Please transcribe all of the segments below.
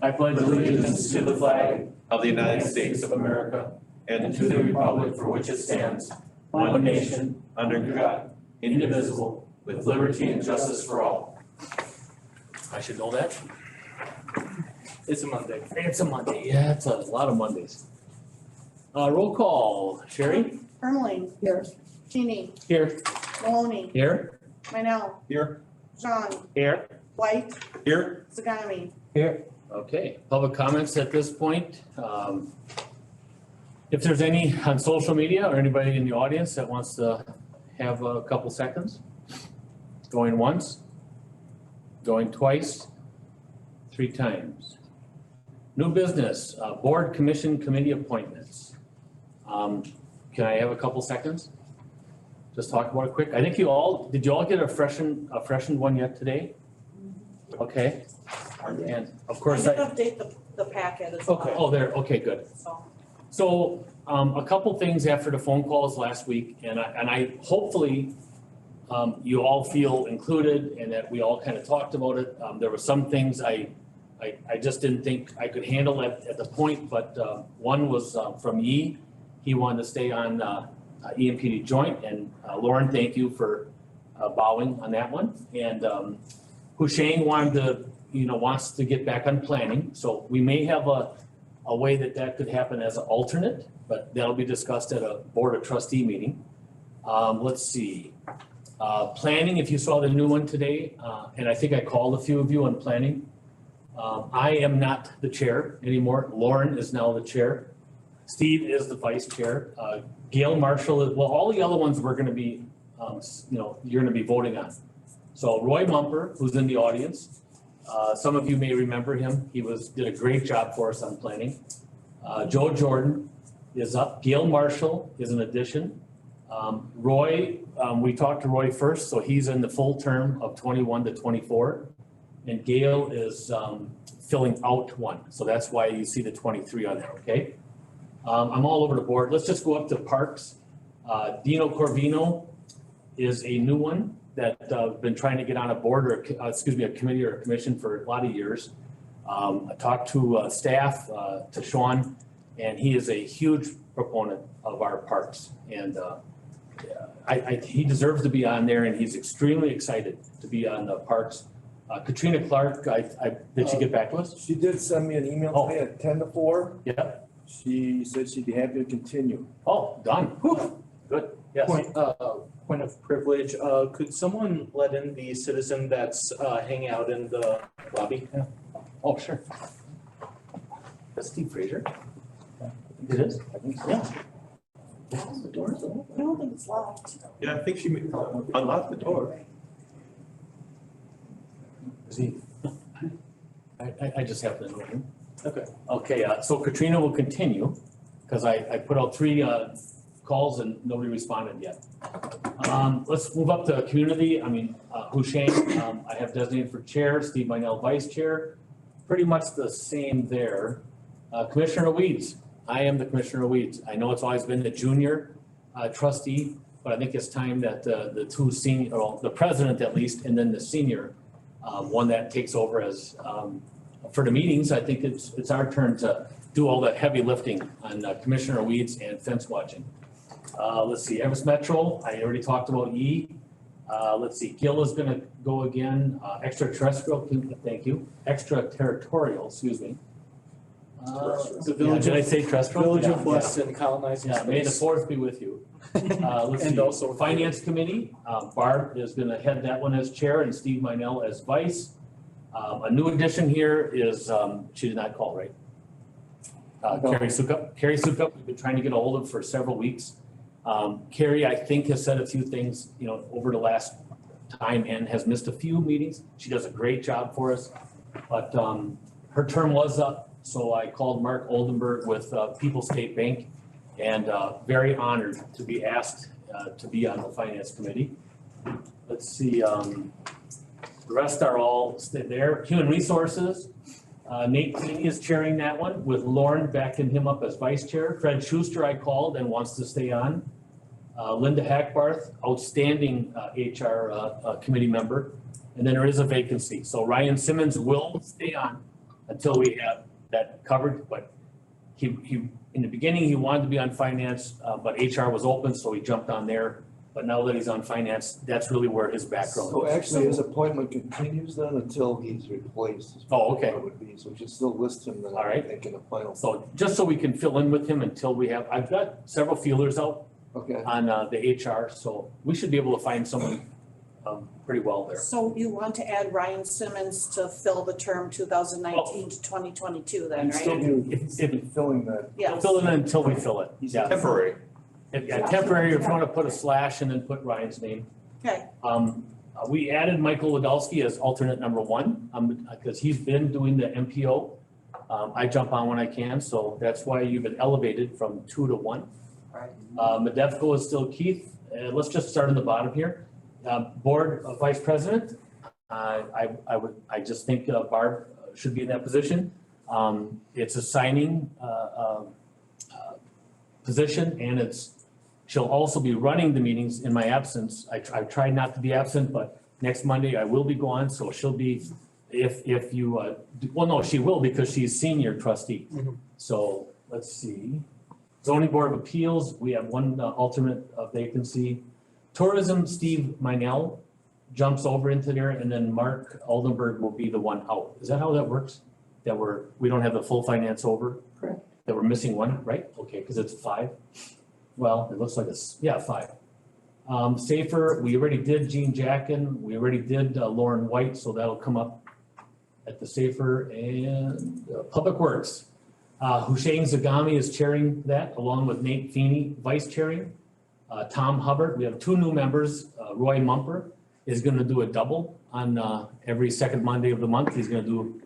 I pledge allegiance to the flag of the United States of America and to the republic for which it stands, one nation, under God, indivisible, with liberty and justice for all. I should know that. It's a Monday. It's a Monday. Yeah, it's a lot of Mondays. Roll call. Sherry? Ermeling. Here. Cheney. Here. Maloney. Here. Minell. Here. John. Here. White. Here. Zagami. Here. Okay, public comments at this point. If there's any on social media or anybody in the audience that wants to have a couple seconds. Going once, going twice, 3 times. New business, board, commission, committee appointments. Can I have a couple seconds? Just talk about it quick. I think did you all get a freshened one yet today? Okay, and of course I did update the packet as well. Okay, oh, there, okay, good. So, a couple things after the phone calls last week, and I hopefully, you all feel included and that we all kind of talked about it. There were some things I just didn't think I could handle at the point, but, one was, from E. He wanted to stay on, EMPD joint, and, Lauren, thank you for, bowing on that one. And, Husheng wants to get back on planning, so we may have a way that could happen as an alternate, but that'll be discussed at a board of trustee meeting. Let's see, planning, if you saw the new one today, and I think I called a few of you on planning. I am not the chair anymore. Lauren is now the chair. Steve is the vice chair. Gail Marshall is, well, all the other ones we're gonna be, you're gonna be voting on. So Roy Mumper, who's in the audience, some of you may remember him. He did a great job for us on planning. Joe Jordan is up. Gail Marshall is an addition. Roy, we talked to Roy first, so he's in the full term of 21 to 24. And Gail is filling out one, so that's why you see the 23 on there, okay? I'm all over the board. Let's just go up to parks. Dino Corvino is a new one that been trying to get on a board or, a committee or a commission for a lot of years. I talked to staff, to Sean, and he is a huge proponent of our parks. And he deserves to be on there, and he's extremely excited to be on the parks. Katrina Clark, did she get back to us? She did send me an email today at 10 to 4. Yeah. She said she'd be happy to continue. Oh, done. Whew. Good, yes. Point of privilege, could someone let in the citizen that's hanging out in the lobby? Oh, sure. That's Steve Fraser. It is? I think so. Yeah. The door's open. I don't think it's locked. Yeah, I think she unlocked the door. Is he? I just happen to know him. Okay. Okay, so Katrina will continue, because I put out 3 calls and nobody responded yet. Let's move up to community. Husheng, I have designated for chair, Steve Minell vice chair. Pretty much the same there. Commissioner Weeds, I am the Commissioner Weeds. I know it's always been the junior trustee, but I think it's time that the 2 senior, or the president at least, and then the senior one that takes over as for the meetings. I think it's our turn to do all that heavy lifting on Commissioner Weeds and fence watching. Let's see, Evans Metro, I already talked about E. Let's see, Gil is gonna go again, extraterrestrial, thank you, extraterritorial, excuse me. The village Did I say terrestrial? Village of Yeah. Weston colonizing Yeah, may the space. 4th be with you. Let's And see, also- Finance Committee, Barb is gonna head that one as chair and Steve Minell as vice. A new addition here is, she did not call, right? Carrie Sukup. Carrie Sukup, we've been trying to get a hold of for several weeks. Carrie, I think, has said a few things, over the last time and has missed a few meetings. She does a great job for us, but, her term was up. So I called Mark Oldenburg with, People's State Bank, and, very honored to be asked, to be on the Finance Committee. Let's see, the rest are all there. Human Resources, Nate Keeney is chairing that one with Lauren backing him up as vice chair. Fred Schuster I called and wants to stay on. Linda Hackbarth, outstanding HR committee member. And then there is a vacancy. So Ryan Simmons will stay on until we have that covered, but he, in the beginning, he wanted to be on finance, but HR was open, so he jumped on there. But now that he's on finance, that's really where his background So is. actually, his appointment continues then until he's replaced. is Oh, okay. what it would be. So we should still list him then, All right. I think, in the final. So just so we can fill in with him until we have, I've got several feelers out Okay. on the HR, so we should be able to find someone pretty well there. So you want to add Ryan Simmons to fill the term 2019 to 2022 then, He'd still right? be filling that. Yes. Fill it in until we fill it. He's Yeah. Temporary. Yeah, temporary, if you want to put a slash and then put Ryan's name. Okay, We added Michael Wadowski as alternate number one, because he's been doing the MPO. I jump on when I can, so that's why you've been elevated from 2 to 1. Medevco is still Keith. Let's just start in the bottom here. Board Vice President, I just think Barb should be in that position. It's a signing position, and she'll also be running the meetings in my absence. I try not to be absent, but next Monday I will be gone, so she'll be, if you, well, no, she will because she's senior trustee. Mhm. So let's see. Zoning Board of Appeals, we have one alternate vacancy. Tourism, Steve Minell jumps over into there, and then Mark Oldenburg will be the one out. Is that how that works? That we don't have the full finance over? Correct. That we're missing one, right? Okay, because it's 5. Well, it looks like it's, 5. Safer, we already did Jean Jacken, we already did Lauren White, so that'll come up at the Safer, and Public Works. Hussein Zagami is chairing that, along with Nate Feeney, vice chairing. Tom Hubbard, we have 2 new members. Roy Mumper is gonna do a double on every second Monday of the month. He's gonna do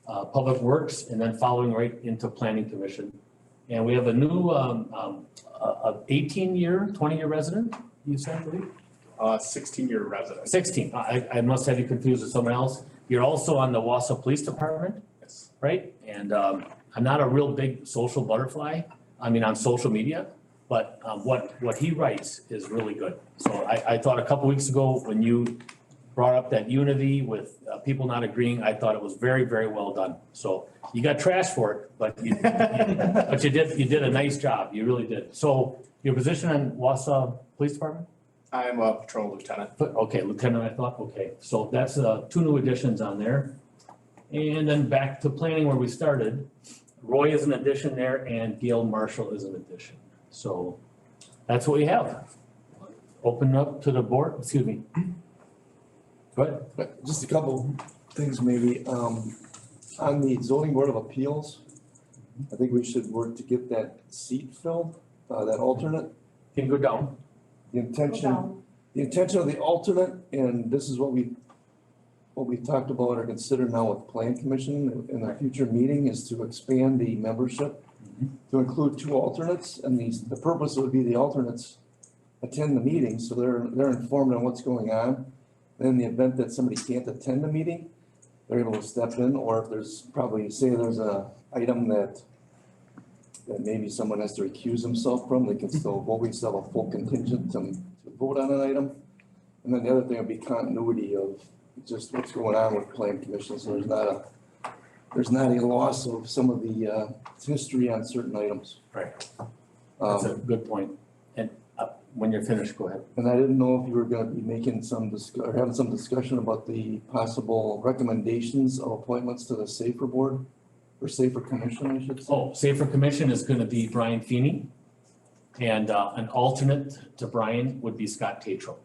Public Works, and then following right into Planning Commission. And we have a new 18-year, 20-year resident, you said, I believe? 16-year resident. 16, I must have you confused with someone else. You're also on the Wausau Police Department, Yes. right? And I'm not a real big social butterfly, on social media, but what he writes is really good. So I thought a couple weeks ago, when you brought up that unity with people not agreeing, I thought it was very, very well done. So you got trashed for it, but you did a nice job, you really did. So your position on Wausau Police Department? I'm a patrol lieutenant. Okay, Lieutenant, I thought, okay, so that's 2 new additions on there. And then back to planning where we started, Roy is an addition there and Gail Marshall is an addition. So that's what we have. Open up to the board, excuse me. Go ahead. Just a couple things maybe. On the zoning board of appeals, I think we should work to get that seat filled, that alternate. Can you go down? The intention of the alternate, and this is what we talked about or consider now with plan commission in a future meeting, is to expand the membership to include 2 alternates, and the purpose would be the alternates attend the meeting, so they're informed on what's going on. In the event that somebody can't attend the meeting, they're able to step in, or if there's there's a item that maybe someone has to recuse himself from, they can still vote. We still have a full contingent to vote on an item. And then the other thing would be continuity of just what's going on with plan commission, so there's not a loss of some of the history on certain items. Right. That's a good point. And when you're finished, go ahead. And I didn't know if you were gonna be making or having some discussion about the possible recommendations of appointments to the Safer Board, or Safer Commission, I should say. Oh, Safer Commission is gonna be Brian Feeney. And an alternate to Brian would be Scott Tatro.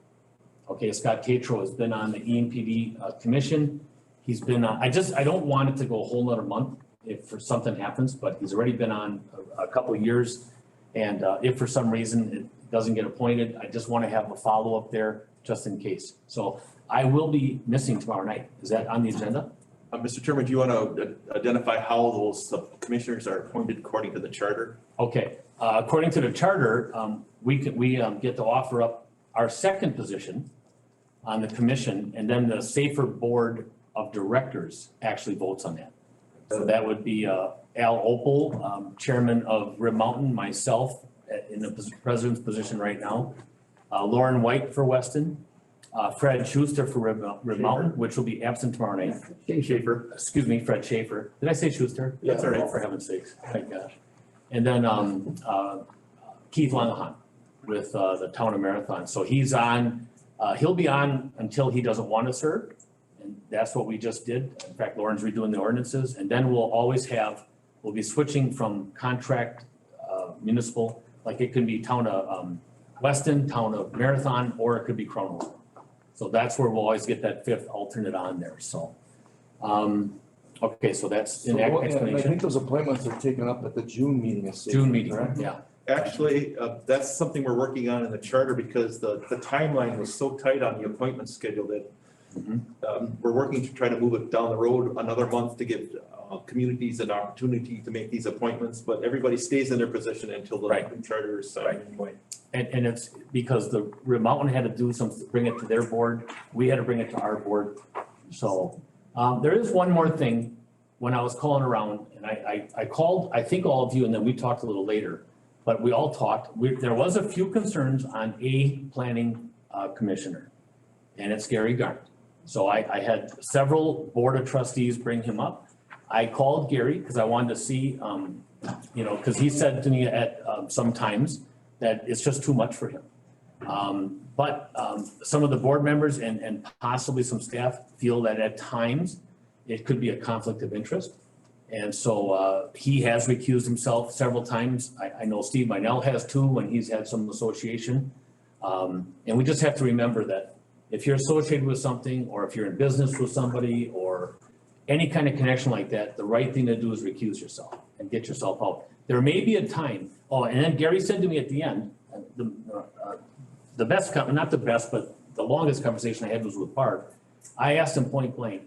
Okay, Scott Tatro has been on the EMPD commission. He's been on, I don't want it to go a whole nother month if something happens, but he's already been on a couple of years. And if for some reason it doesn't get appointed, I just want to have a follow-up there just in case. So I will be missing tomorrow night. Is that on the agenda? Mr. Chairman, do you want to identify how those commissioners are appointed according to the charter? Okay, according to the charter, we get to offer up our second position on the commission, and then the Safer Board of Directors actually votes on that. So that would be Al Opel, chairman of Rib Mountain, myself in the president's position right now, Lauren White for Weston, Fred Schuster for Rib Mountain, which will be absent tomorrow night. Schaefer. Excuse me, Fred Schaefer. Did I say Schuster? That's all right. For heaven's sakes, thank gosh. And then, Keith Langahan with, the Town of Marathon. So he's on, he'll be on until he doesn't want to serve. And that's what we just did. In fact, Lauren's redoing the ordinances. And then we'll be switching from contract, municipal, like it could be Town of, Weston, Town of Marathon, or it could be Crown. So that's where we'll always get that fifth alternate on there, so. Okay, so that's So, an and I explanation. think those appointments are taken up at the June meeting. of SAFER, June meeting, correct? yeah. Actually, that's something we're working on in the charter because the timeline was so tight on the appointment schedule that Mhm. we're working to try to move it down the road another month to give communities an opportunity to make these appointments, but everybody stays in their position until the Right. new charter is signed anyway. And it's because the Rib Mountain had to do something, bring it to their board, we had to bring it to our board. So, there is one more thing, when I was calling around, and I called, I think all of you, and then we talked a little later, but we all talked, there was a few concerns on a planning, commissioner, and it's Gary Garnt. So I had several board of trustees bring him up. I called Gary, because I wanted to see, because he said to me at, sometimes that it's just too much for him. But some of the board members and possibly some staff feel that at times it could be a conflict of interest. And so he has recused himself several times. I know Steve Minell has too when he's had some association. And we just have to remember that if you're associated with something, or if you're in business with somebody, or any kind of connection like that, the right thing to do is recuse yourself and get yourself out. There may be a time, and then Gary said to me at the end, the best, not the best, but the longest conversation I had was with Barb. I asked him point blank,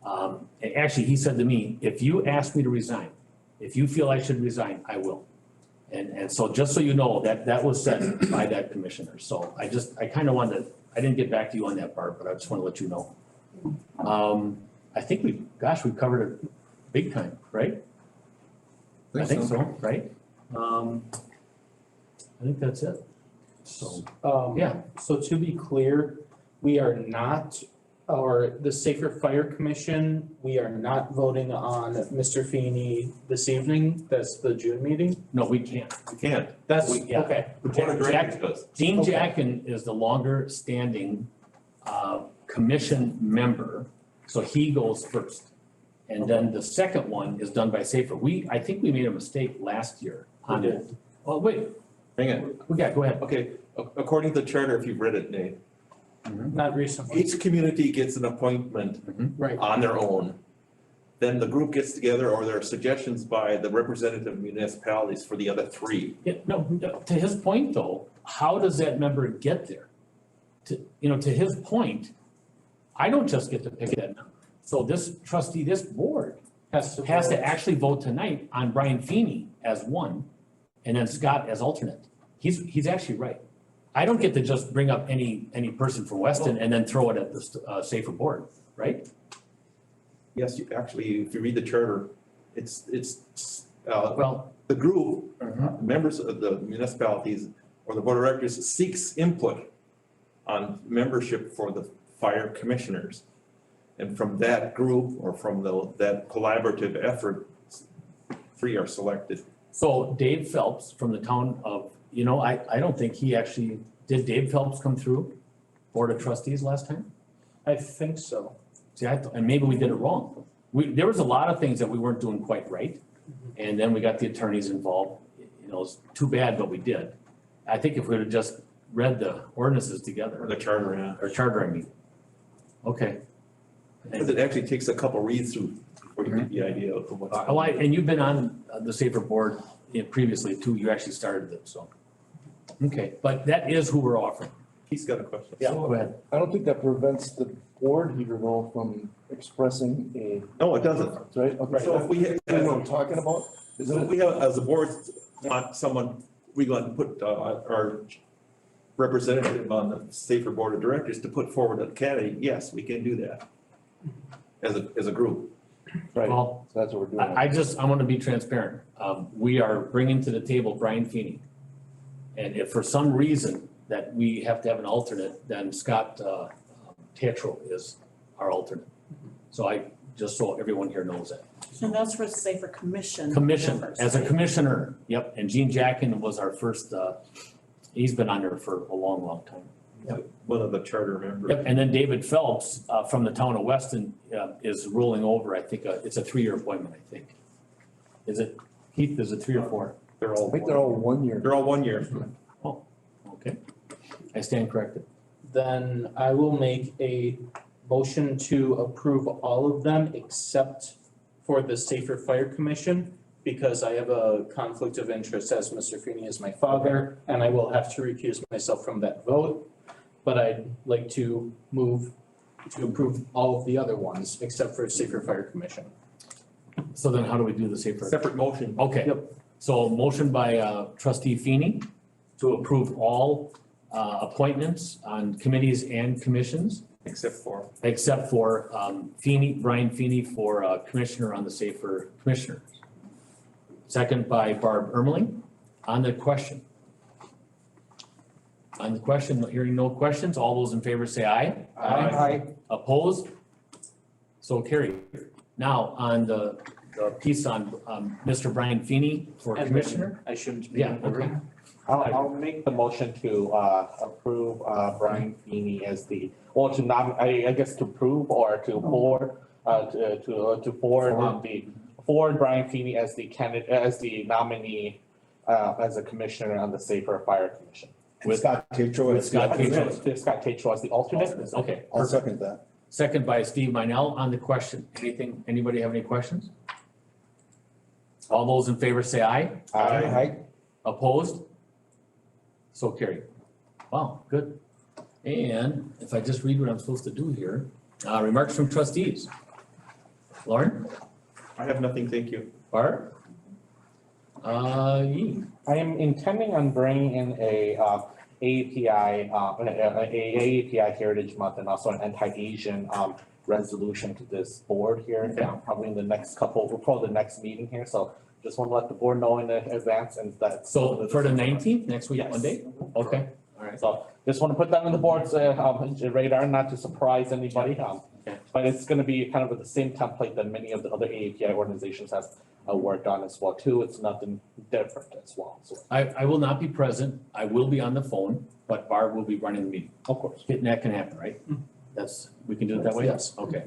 and actually, he said to me, if you ask me to resign, if you feel I should resign, I will. And so just so you know, that was said by that commissioner. So I kind of wanted to, I didn't get back to you on that part, but I just want to let you know. I think we've covered it big time, right? I think so, right? I think that's it. So, yeah. So to be clear, we are not, or the Safer Fire Commission, we are not voting on Mr. Feeney this evening. That's the June meeting. No, we can't. We can't. That's, Yeah. okay. The board of directors does. Gene Okay. Jacken is the longer standing commission member, so he goes first. And then the second one is done by Safer. I think we made a mistake last year on it. Oh, wait, Hang on. go ahead. Okay, according to the charter, if you've read it, Nate, Not recently. each community gets an appointment Right. on their own. Then the group gets together, or there are suggestions by the representative municipalities for the other three. Yeah, no, to his point though, how does that member get there? To his point, I don't just get to pick that number. So this trustee, this board has to actually vote tonight on Brian Feeney as one, and then Scott as alternate. He's actually right. I don't get to just bring up any person from Weston and then throw it at the Safer board, right? Yes, actually, if you read the charter, it's Well, the group, members of the municipalities or the board of directors seeks input on membership for the fire commissioners. And from that group or from that collaborative effort, three are selected. so Dave Phelps from the town of, I don't think he actually, did Dave Phelps come through Board of Trustees last time? I think so. See, and maybe we did it wrong. There was a lot of things that we weren't doing quite right. And then we got the attorneys involved. It's too bad, but we did. I think if we'd have just read the ordinances Or together, the charter, yeah. or charter, I mean. Okay. Because it actually takes a couple reads through before you get the idea of what's. And you've been on the Safer board previously too. You actually started it, so. Okay, but that is who we're offering. He's got a question. Yeah, go ahead. I don't think that prevents the board here though from expressing a, No, it doesn't. right? Okay. So if we, You know what I'm talking about? so Isn't if it? we have, as a board, want someone, we going to put our representative on the Safer Board of Directors to put forward a candidate, yes, we can do that. As a group. Right, Well, so that's what we're doing. I want to be transparent. We are bringing to the table Brian Feeney. And if for some reason that we have to have an alternate, then Scott Tetro is our alternate. So just so everyone here knows that. And that's for Safer Commission. Commission, members, as a right? commissioner, yep, and Gene Jacken was our first, he's been on there for a long, long time. One of the charter members. Yep, and then David Phelps, from the town of Weston, is rolling over, I think, it's a 3-year appointment, I think. Is it, Keith, is it 3 or 4? They're I all, think they're all 1 year. they're all 1 year. Okay, I stand corrected. Then I will make a motion to approve all of them except for the Safer Fire Commission, because I have a conflict of interest as Mr. Feeney is my father, and I will have to recuse myself from that vote. But I'd like to move to approve all of the other ones except for Safer Fire Commission. So then how do we do the safer? Separate motion. Okay, so motion by trustee Feeney to approve all appointments on committees and commissions, Except for, except for Feeney, Brian Feeney for commissioner on the safer commissioners. Second by Barb Ermeling. On the question. On the question, hearing no questions, all those in favor say aye. Aye. Opposed? So carried. Now, on the piece on Mr. Brian Feeney for And commissioner. I shouldn't be Yeah, in the okay. room. I'll make the motion to approve Brian Feeney as the, or to I guess to approve or to forward, to forward the, forward Brian Feeney as the candidate, as the nominee as a commissioner on the Safer Fire Commission. With Scott Tetro. with Scott Tetro. Scott Tetro as the alternate. Okay, I'll perfect. second that. Second by Steve Minell on the question. Anything, anybody have any questions? All those in favor say aye. Aye. Opposed? So carried. Wow, good. And if I just read what I'm supposed to do here, remarks from trustees. Lauren, I have nothing, thank you. Barb? Yee. I am intending on bringing in a AAPI, AAPI Heritage Month and also an anti-Asian resolution to this board here, probably in the next couple, probably the next meeting here, so just want to let the board know in advance and that. So for the 19th, next week, Yes. Monday? Okay, all right. So just want to put that on the board's radar, not to surprise anybody. But it's going to be kind of the same template that many of the other AAPI organizations have worked on as well too. It's nothing different as well, so. I will not be present. I will be on the phone, but Barb will be running the meeting. Of course. That can happen, right? That's, we can do it that way? Yes. Okay.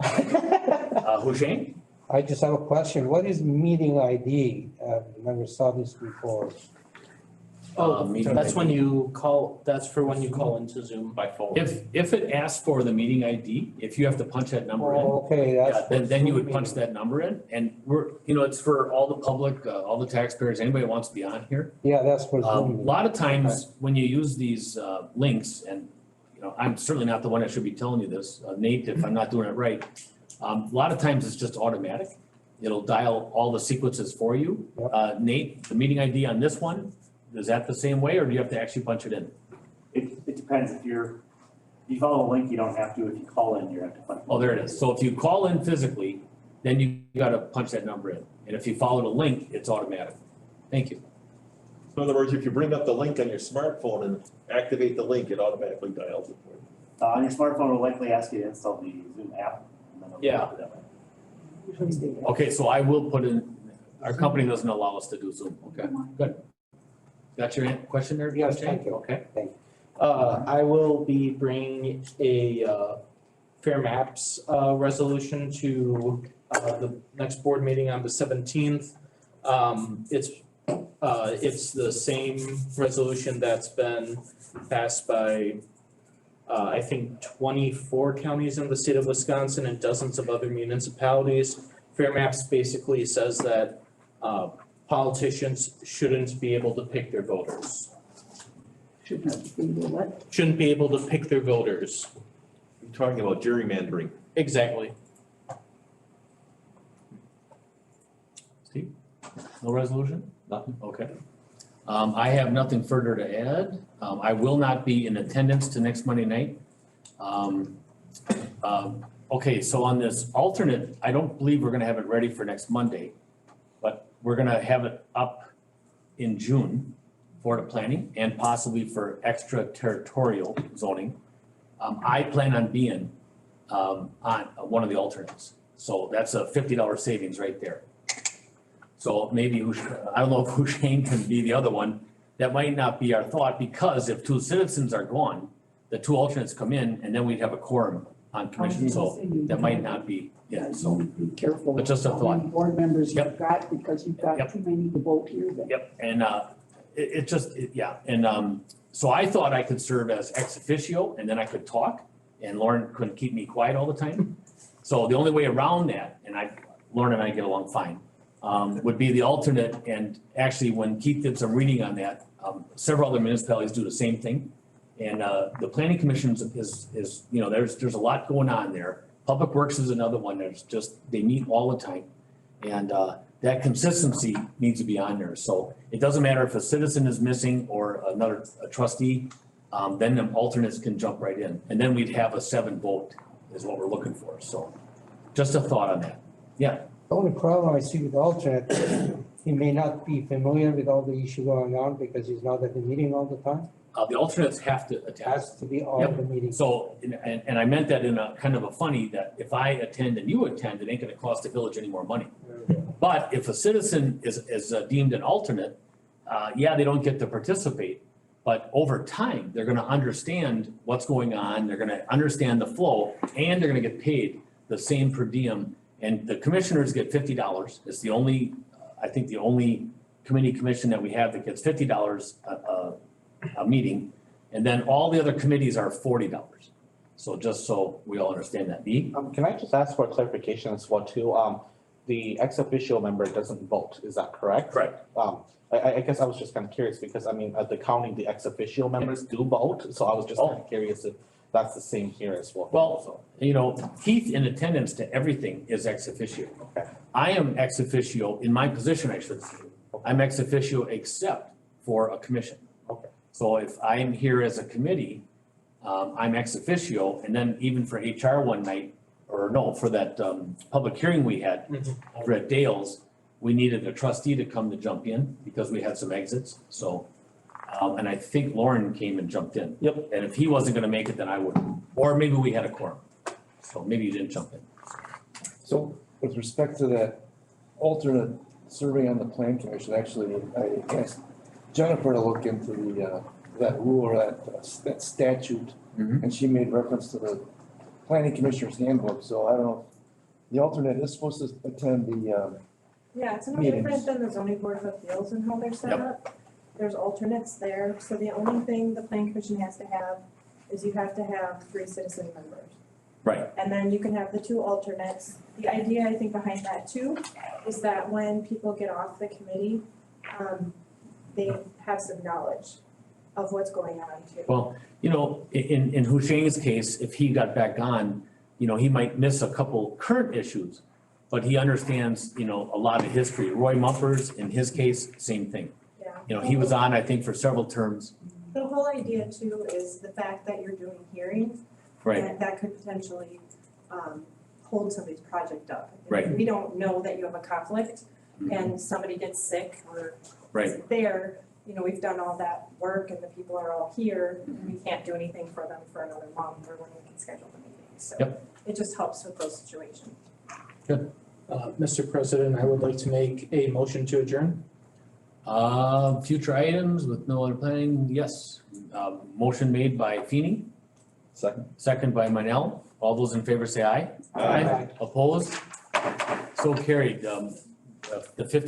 Hushain? I just have a question. What is meeting ID? Never saw this before. Meeting That's when ID. you call, that's for when you call into Zoom. By phone. If it asks for the meeting ID, if you have to punch that number in, Oh, okay, yeah, that's. then you would punch that number in, and it's for all the public, all the taxpayers, anybody who wants to be on here. Yeah, that's for A Zoom. lot of times, when you use these links, and, I'm certainly not the one that should be telling you this, Nate, if I'm not doing it right. A lot of times it's just automatic. It'll dial all the sequences for you. Yep. Nate, the meeting ID on this one, is that the same way, or do you have to actually punch it in? It depends, if you follow the link, you don't have to, if you call in, you have to punch. Oh, there it is. So if you call in physically, then you gotta punch that number in. And if you follow the link, it's automatic. Thank you. So in other words, if you bring up the link on your smartphone and activate the link, it automatically dials it for you. On your smartphone, it'll likely ask you to install the Zoom app. And then it'll Yeah. do it that way. Okay, so I will put in, our company doesn't allow us to do Zoom. Okay, good. Got your question there? Yes, Jay? thank you. Okay. I will be bringing a Fair Maps resolution to the next board meeting on the 17th. It's the same resolution that's been passed by I think 24 counties in the state of Wisconsin and dozens of other municipalities. Fair Maps basically says that politicians shouldn't be able to pick their voters. Shouldn't be able to pick their voters. You're talking about gerrymandering. Exactly. Steve? No resolution? Nothing. Okay. I have nothing further to add. I will not be in attendance to next Monday night. Okay, so on this alternate, I don't believe we're gonna have it ready for next Monday, but we're gonna have it up in June for the planning and possibly for extraterritorial zoning. I plan on being, on one of the alternates. So that's a $50 savings right there. So maybe, I don't know if Husheng can be the other one. That might not be our thought, because if two citizens are gone, the two alternates come in, and then we'd have a quorum on commission, so that might not be, yeah, so. Be careful. But just a how thought. many board members Yep. you've got, because you've got Yep. too many to vote here then. Yep, and yeah, and so I thought I could serve as ex officio, and then I could talk, and Lauren couldn't keep me quiet all the time. So the only way around that, and Lauren and I get along fine, would be the alternate, and actually, when Keith did some reading on that, several other municipalities do the same thing. And the planning commission is, you know, there's a lot going on there. Public Works is another one, there's just, they meet all the time. And that consistency needs to be on there, so it doesn't matter if a citizen is missing or a trustee, then the alternates can jump right in, and then we'd have a 7 vote is what we're looking for, so just a thought on that. Yeah, The only problem I see with the alternate, he may not be familiar with all the issue going on because he's not at the meeting all the time. the alternates have to It attend. has to be all Yep. the meetings. So, and I meant that in a kind of a funny, that if I attend and you attend, it ain't gonna cost the village any more money. But if a citizen is deemed an alternate, yeah, they don't get to participate. But over time, they're gonna understand what's going on, they're gonna understand the flow, and they're gonna get paid the same per diem. And the commissioners get $50. It's the only, I think the only committee commission that we have that gets $50 a meeting. And then all the other committees are $40. So just so we all understand that. B? Can I just ask for clarification as well too? The ex officio member doesn't vote, is that correct? Correct. I guess I was just kind of curious because I mean, at the county, the ex officio members do vote, so I was just kind of curious if that's the same here as well. Well, you know, Keith in attendance to everything is ex officio. Okay. I am ex officio in my position, I should say. I'm ex officio except for a commission. Okay. So if I am here as a committee, I'm ex officio, and then even for HR one night, or no, for that public hearing we had over at Dale's, we needed a trustee to come to jump in because we had some exits, so. And I think Lauren came and jumped in. Yep. And if he wasn't gonna make it, then I wouldn't, or maybe we had a quorum, so maybe you didn't jump in. So with respect to that alternate serving on the plan commission, actually, I asked Jennifer to look into that rule or that statute, Mhm. and she made reference to the planning commissioner's handbook, so I don't know. The alternate is supposed to attend the, Yeah, it's no meetings. different than the zoning board of appeals and how they're set Yep. up. There's alternates there, so the only thing the plan commission has to have is you have to have 3 citizen members. Right. And then you can have the 2 alternates. The idea, I think, behind that too, is that when people get off the committee, they have some knowledge of what's going on too. Well, you know, in Husheng's case, if he got back on, you know, he might miss a couple current issues, but he understands, you know, a lot of history. Roy Mumpers, in his case, same thing. Yeah. You know, he was on, I think, for several terms. The whole idea too is the fact that you're doing hearings. Right, And that could potentially hold somebody's project up. If Right. We don't know that you have a conflict and somebody gets sick or right. isn't there, you know, we've done all that work and the people are all here. We can't do anything for them for another month or when we can schedule the meeting. So Yep. it just helps with those situations. Mr. President, I would like to make a motion to adjourn. Future items with no other planning, yes. Motion made by Feeny, second by Manel. All those in favor say aye. Aye. Opposed? So carried. The 15